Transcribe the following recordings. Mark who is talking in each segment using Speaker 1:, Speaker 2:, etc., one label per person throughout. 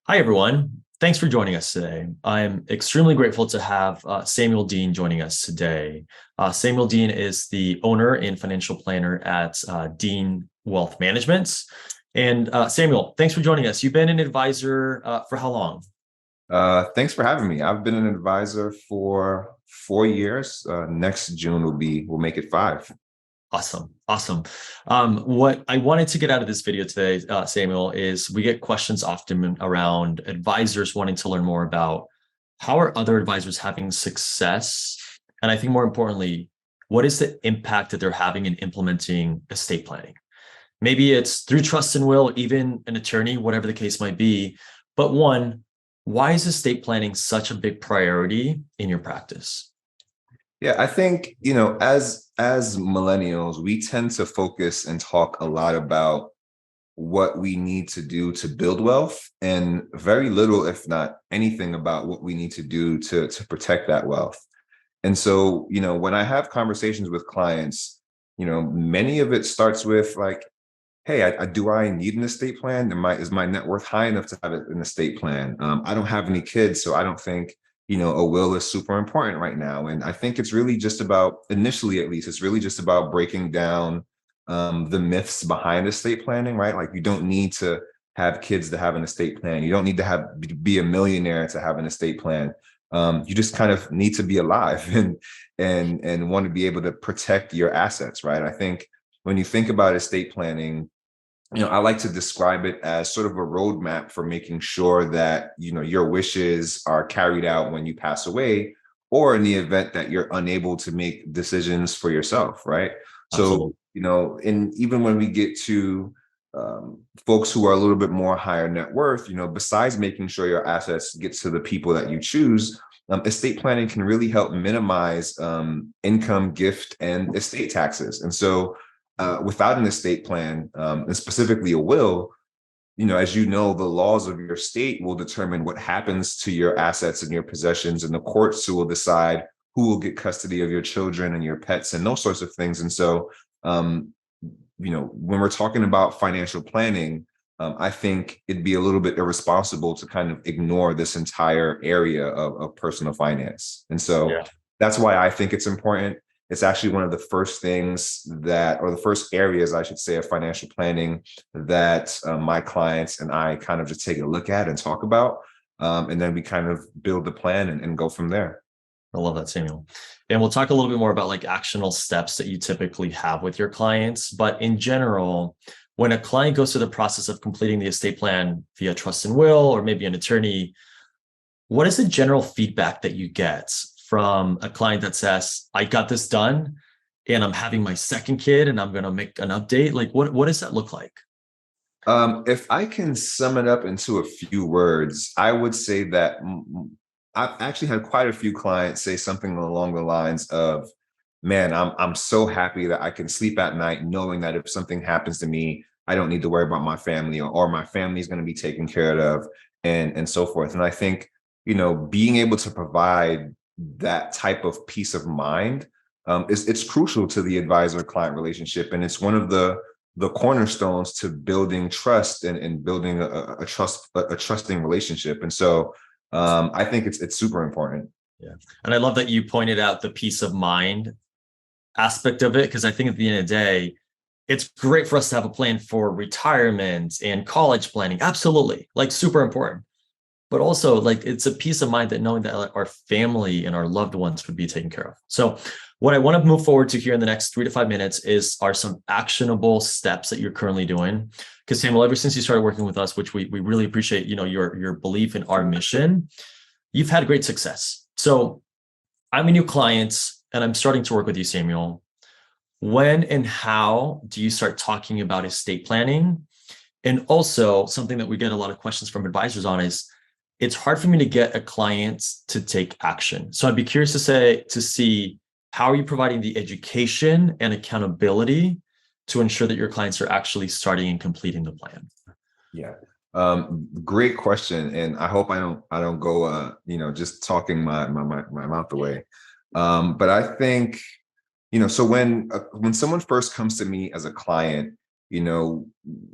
Speaker 1: Hi, everyone. Thanks for joining us today. I'm extremely grateful to have Samuel Deane joining us today. Samuel Deane is the owner and financial planner at Deane Wealth Management. And Samuel, thanks for joining us. You've been an advisor for how long?
Speaker 2: Thanks for having me. I've been an advisor for 4 years. Next June will make it five.
Speaker 1: Awesome. Awesome. What I wanted to get out of this video today, Samuel, is we get questions often around advisors wanting to learn more about how are other advisors having success? And I think more importantly, what is the impact that they're having in implementing estate planning? Maybe it's through trust and will, even an attorney, whatever the case might be. But one, why is estate planning such a big priority in your practice?
Speaker 2: Yeah, I think, as millennials, we tend to focus and talk a lot about what we need to do to build wealth and very little, if not anything, about what we need to do to protect that wealth. And so, when I have conversations with clients, many of it starts with like, hey, do I need an estate plan? Is my net worth high enough to have an estate plan? I don't have any kids, so I don't think, a will is super important right now. And I think it's really just about, initially at least, it's really just about breaking down the myths behind estate planning, right? Like you don't need to have kids to have an estate plan. You don't need to be a millionaire to have an estate plan. You just kind of need to be alive and want to be able to protect your assets, right? I think when you think about estate planning, I like to describe it as sort of a roadmap for making sure that, your wishes are carried out when you pass away, or in the event that you're unable to make decisions for yourself, right? So,
Speaker 1: Absolutely.
Speaker 2: and even when we get to folks who are a little bit more higher net worth, besides making sure your assets get to the people that you choose, estate planning can really help minimize income, gift, and estate taxes. And so, without an estate plan, and specifically a will, as you know, the laws of your state will determine what happens to your assets and your possessions, and the courts will decide who will get custody of your children and your pets and those sorts of things. And so, when we're talking about financial planning, I think it'd be a little bit irresponsible to kind of ignore this entire area of personal finance. And so
Speaker 1: Yeah.
Speaker 2: that's why I think it's important. It's actually one of the first things or the first areas, I should say, of financial planning that my clients and I kind of just take a look at and talk about. And then we kind of build the plan and go from there.
Speaker 1: I love that, Samuel. And we'll talk a little bit more about like actionable steps that you typically have with your clients. But in general, when a client goes through the process of completing the estate plan via trust and will, or maybe an attorney, what is the general feedback that you get from a client that says, I got this done and I'm having my second kid and I'm going to make an update? Like, what does that look like?
Speaker 2: If I can sum it up into a few words, I would say that I've actually had quite a few clients say something along the lines of, "Man, I'm so happy that I can sleep at night knowing that if something happens to me, I don't need to worry about my family, or my family is going to be taken care of, and so forth." And I think, being able to provide that type of peace of mind, is it's crucial to the advisor-client relationship, and it's one of the cornerstones to building trust and building a trusting relationship. And so, I think it's super important.
Speaker 1: Yeah. And I love that you pointed out the peace of mind aspect of it, because I think at the end of the day, it's great for us to have a plan for retirement and college planning. Absolutely. Like super important. But also like it's a peace of mind that knowing that like, our family and our loved ones would be taken care of. So what I want to move forward to here in the next 3 to 5 minutes are some actionable steps that you're currently doing. Because Samuel, ever since you started working with us, which we really appreciate, your belief in our mission, you've had great success. So I'm a new client and I'm starting to work with you, Samuel. When and how do you start talking about estate planning? And also, something that we get a lot of questions from advisors on is it's hard for me to get a client to take action. So I'd be curious to see how are you providing the education and accountability to ensure that your clients are actually starting and completing the plan.
Speaker 2: Yeah. Great question. And I hope I don't go, just talking my mouth away. But I think, so when someone first comes to me as a client,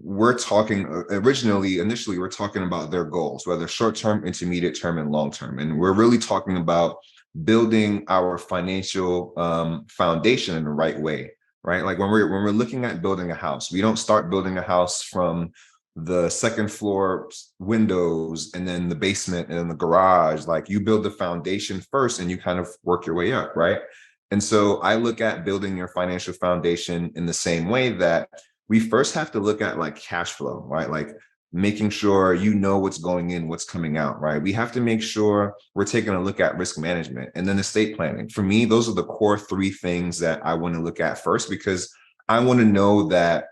Speaker 2: we're talking initially, we're talking about their goals, whether short-term, intermediate term, and long-term. And we're really talking about building our financial foundation in the right way, right? Like when we're looking at building a house, we don't start building a house from the second floor windows and then the basement and then the garage. Like you build the foundation first and you kind of work your way up, right? And so I look at building your financial foundation in the same way that we first have to look at like cash flow, right? Like making sure you know what's going in, what's coming out, right? We have to make sure we're taking a look at risk management and then estate planning. For me, those are the core three things that I want to look at first, because I want to know that,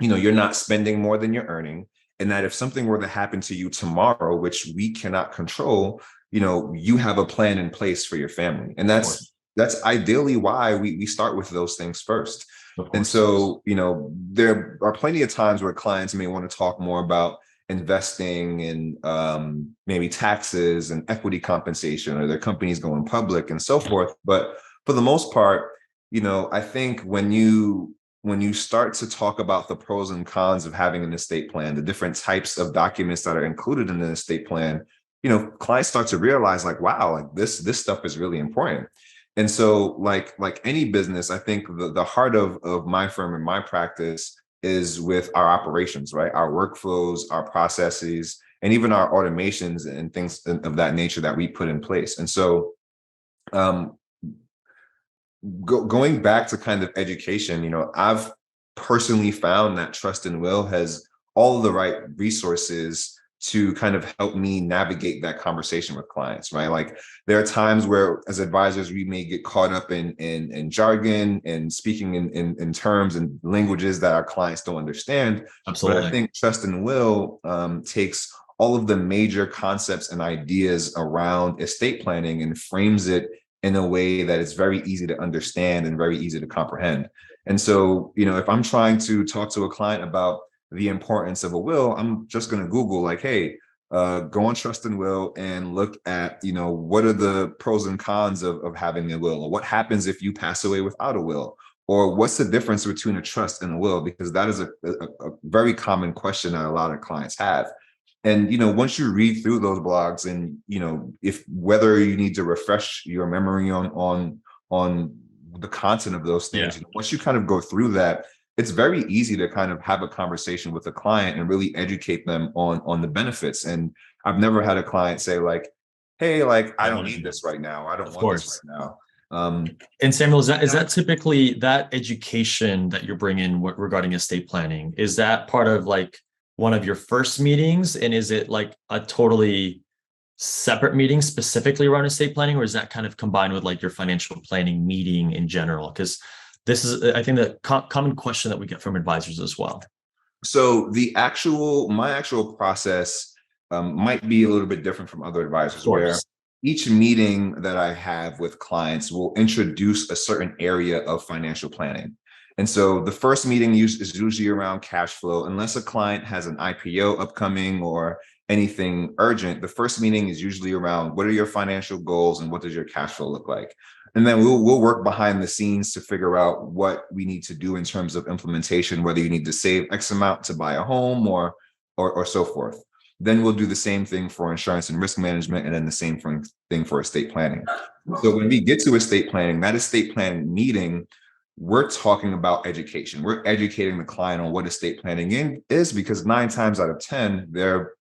Speaker 2: you're not spending more than you're earning, and that if something were to happen to you tomorrow, which we cannot control, you have a plan in place for your family. And that's ideally why we start with those things first. And so, there are plenty of times where clients may want to talk more about investing and maybe taxes and equity compensation, or their companies going public and so forth. But for the most part, I think when you start to talk about the pros and cons of having an estate plan, the different types of documents that are included in an estate plan, clients start to realize like, wow, like this stuff is really important. And so like any business, I think the heart of my firm and my practice is with our operations, right? Our workflows, our processes, and even our automations and things of that nature that we put in place. And so going back to kind of education, I've personally found that Trust and Will has all of the right resources to kind of help me navigate that conversation with clients, right? Like there are times where as advisors, we may get caught up in jargon and speaking in terms and languages that our clients don't understand.
Speaker 1: Absolutely.
Speaker 2: But I think Trust and Will takes all of the major concepts and ideas around estate planning and frames it in a way that is very easy to understand and very easy to comprehend. And so, if I'm trying to talk to a client about the importance of a will, I'm just going to Google like, hey, go on Trust and Will and look at, what are the pros and cons of having a will, or what happens if you pass away without a will, or what's the difference between a trust and a will? Because that is a very common question that a lot of clients have. And, once you read through those blogs and, if whether you need to refresh your memory on the content of those things, once you kind of go through that, it's very easy to kind of have a conversation with a client and really educate them on the benefits. And I've never had a client say like, hey, like, I don't need this right now. I don't want this right now.
Speaker 1: And Samuel, is that typically that education that you're bringing regarding estate planning? Is that part of like one of your first meetings? And is it like a totally separate meeting specifically around estate planning, or is that kind of combined with like your financial planning meeting in general? Because this is, I think, the common question that we get from advisors as well.
Speaker 2: So my actual process might be a little bit different from other advisors, where each meeting that I have with clients will introduce a certain area of financial planning. And so the first meeting is usually around cash flow. Unless a client has an IPO upcoming or anything urgent, the first meeting is usually around what are your financial goals and what does your cash flow look like? And then we'll work behind the scenes to figure out what we need to do in terms of implementation, whether you need to save X amount to buy a home or so forth. Then we'll do the same thing for insurance and risk management, and then the same thing for estate planning. So when we get to estate planning, that estate planning meeting, we're talking about education. We're educating the client on what estate planning is, because 9 times out of 10, they're,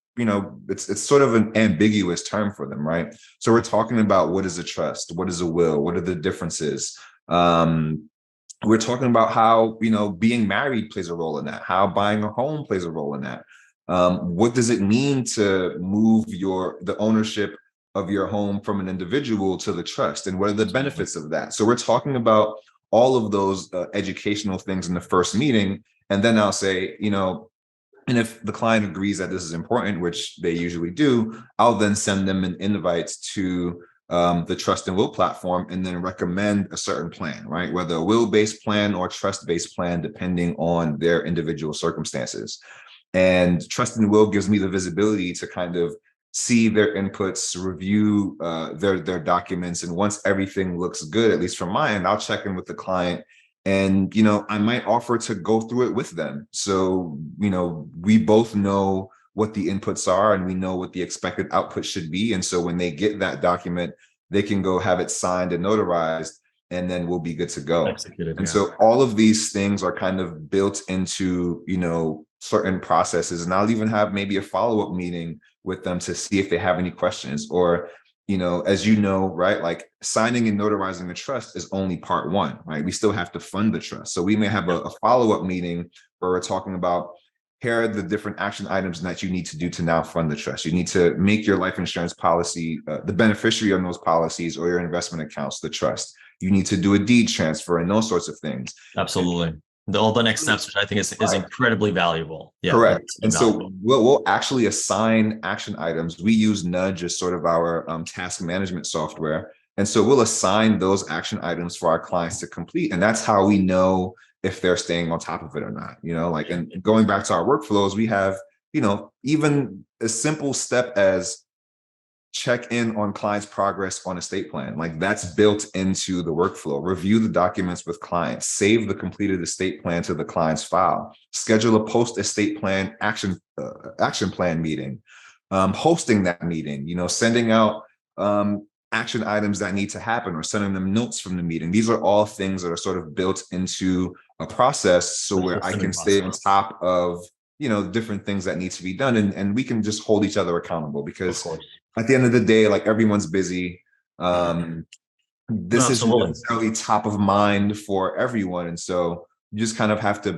Speaker 2: it's sort of an ambiguous term for them, right? So we're talking about what is a trust, what is a will, what are the differences? We're talking about how, being married plays a role in that, how buying a home plays a role in that. What does it mean to move the ownership of your home from an individual to the trust, and what are the benefits of that? So we're talking about all of those educational things in the first meeting. And then I'll say, and if the client agrees that this is important, which they usually do, I'll then send them an invite to the Trust and Will platform, and then recommend a certain plan, right? Whether a will-based plan or trust-based plan, depending on their individual circumstances. And Trust and Will gives me the visibility to kind of see their inputs, review their documents. And once everything looks good, at least from my end, I'll check in with the client And, I might offer to go through it with them. So, we both know what the inputs are and we know what the expected output should be. And so when they get that document, they can go have it signed and notarized, and then we'll be good to go.
Speaker 1: Executed,
Speaker 2: And
Speaker 1: yeah.
Speaker 2: so all of these things are kind of built into, certain processes. And I'll even have maybe a follow-up meeting with them to see if they have any questions. Or, as you know, right, like signing and notarizing the trust is only part one, right? We still have to fund the trust. So we may have a follow-up meeting where we're talking about, here are the different action items that you need to do to now fund the trust. You need to make your life insurance policy the beneficiary on those policies, or your investment accounts the trust. You need to do a deed transfer and those sorts of things.
Speaker 1: Absolutely. All the next steps, which I think is incredibly valuable. Yeah.
Speaker 2: Correct. And
Speaker 1: valuable.
Speaker 2: so we'll actually assign action items. We use Nudge as sort of our task management software. And so we'll assign those action items for our clients to complete. And that's how we know if they're staying on top of it or not. And going back to our workflows, we have, even a simple step as check in on clients' progress on estate plan. Like, that's built into the workflow. Review the documents with clients, save the completed estate plan to the client's file, schedule a post estate plan action plan meeting, hosting that meeting, sending out action items that need to happen, or sending them notes from the meeting. These are all things that are sort of built into a process, so where I can stay on top of different things that need to be done, and we can just hold each other accountable, because at the end of the day, like, everyone's busy. This isn't necessarily top of mind for everyone, and so you just kind of have to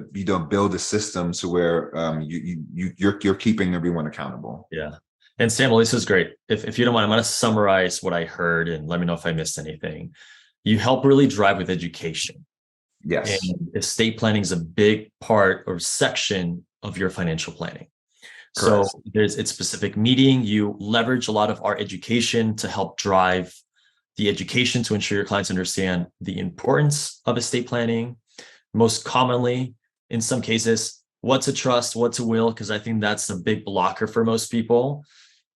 Speaker 2: build a system to where you're keeping everyone accountable.
Speaker 1: Yeah. And Samuel, this is great. If you don't mind, I'm going to summarize what I heard and let me know if I missed anything. You help really drive with education.
Speaker 2: Yes.
Speaker 1: And estate planning is a big part or section of your financial planning. Correct. So there's a specific meeting. You leverage a lot of our education to help drive the education to ensure your clients understand the importance of estate planning. Most commonly, in some cases, what's a trust, what's a will, because I think that's a big blocker for most people.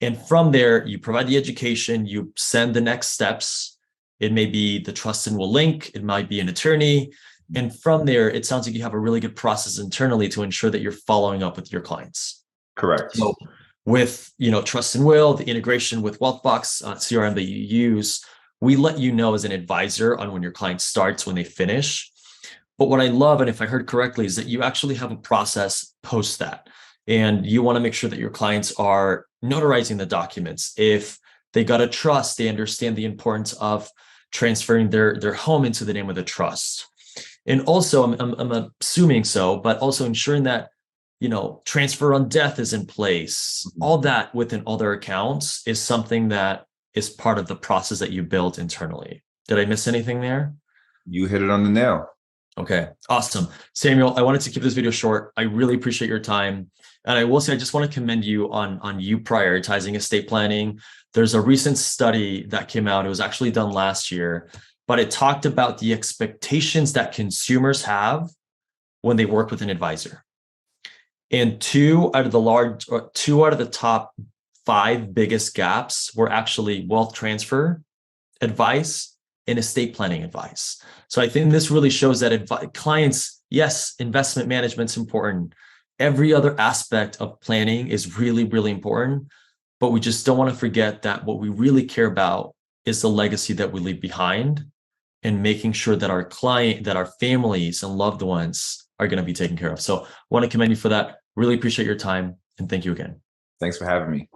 Speaker 1: And from there, you provide the education, you send the next steps. It may be the trust and will link, it might be an attorney. And from there, it sounds like you have a really good process internally to ensure that you're following up with your clients.
Speaker 2: Correct.
Speaker 1: So with trust and will, the integration with Wealthbox CRM that you use, we let you know as an advisor on when your client starts, when they finish. But what I love, and if I heard correctly, is that you actually have a process post that. And you want to make sure that your clients are notarizing the documents. If they got a trust, they understand the importance of transferring their home into the name of the trust. And also, I'm assuming so, but also ensuring that, transfer on death is in place. All that within other accounts is something that is part of the process that you built internally. Did I miss anything there?
Speaker 2: You hit it on the nail.
Speaker 1: Okay, awesome. Samuel, I wanted to keep this video short. I really appreciate your time. And I will say, I just want to commend you on you prioritizing estate planning. There's a recent study that came out. It was actually done last year, but it talked about the expectations that consumers have when they work with an advisor. And two out of the top 5 biggest gaps were actually wealth transfer advice and estate planning advice. So I think this really shows that clients, yes, investment management's important. Every other aspect of planning is really, really important, but we just don't want to forget that what we really care about is the legacy that we leave behind, and making sure that our families and loved ones are going to be taken care of. So I want to commend you for that. Really appreciate your time, and thank you again.
Speaker 2: Thanks for having me.